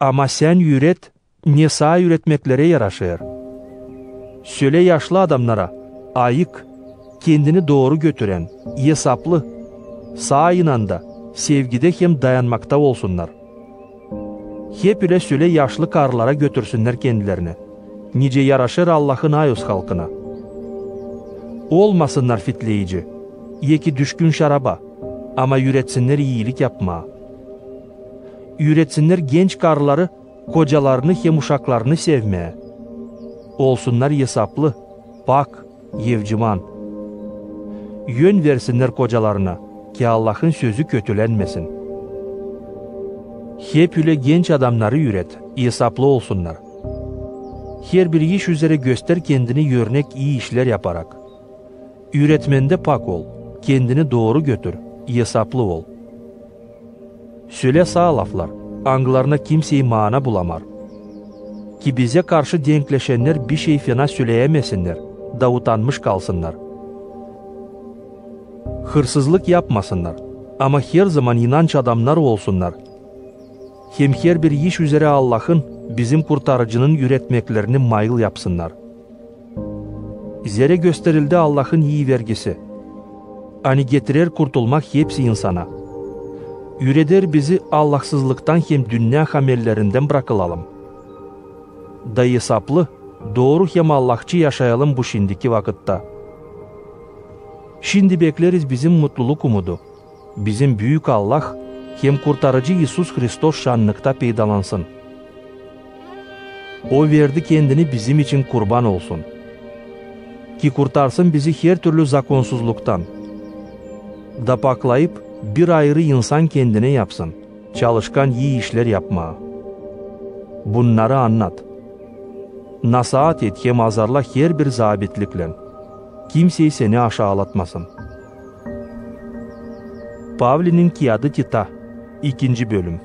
Ama sen üret, ne sağ üretmeklere yaraşır. Söyle yaşlı adamlara, ayık, kendini doğru götüren, hesaplı, sağ inanda, sevgide hem dayanmakta olsunlar. Hep ile söyle yaşlı karılara götürsünler kendilerini. Nice yaraşır Allah'ın ayız halkına. Olmasınlar fitleyici, yeki düşkün şaraba, ama üretsinler iyilik yapma. Üretsinler genç karıları, kocalarını hem uşaklarını sevmeye. Olsunlar hesaplı, pak, yevciman. Yön versinler kocalarına, ki Allah'ın sözü kötülenmesin. Hep ile genç adamları üret, hesaplı olsunlar. Her bir iş üzere göster kendini örnek iyi işler yaparak. Üretmende pak ol, kendini doğru götür, hesaplı ol. Söyle sağ laflar, anglarına kimseyi mana bulamar. Ki bize karşı denkleşenler bir şey fena söyleyemesinler, da utanmış kalsınlar. Hırsızlık yapmasınlar, ama her zaman inanç adamlar olsunlar. Hem her bir iş üzere Allah'ın, bizim kurtarıcının üretmeklerini mayıl yapsınlar. Zere gösterildi Allah'ın iyi vergisi. Ani getirer kurtulmak hepsi insana. Üreder bizi Allahsızlıktan hem dünya hamellerinden bırakılalım. Da hesaplı, doğru hem Allahçı yaşayalım bu şimdiki vakitte. Şimdi bekleriz bizim mutluluk umudu. Bizim büyük Allah, hem kurtarıcı İsus Hristos şanlıkta peydalansın. O verdi kendini bizim için kurban olsun. Ki kurtarsın bizi her türlü zakonsuzluktan. Da paklayıp bir ayrı insan kendine yapsın. Çalışkan iyi işler yapma. Bunları anlat. Nasihat et hem azarla her bir zabitlikle. Kimseyi seni aşağılatmasın. Pavli'nin Kiadı Tita 2. bölüm.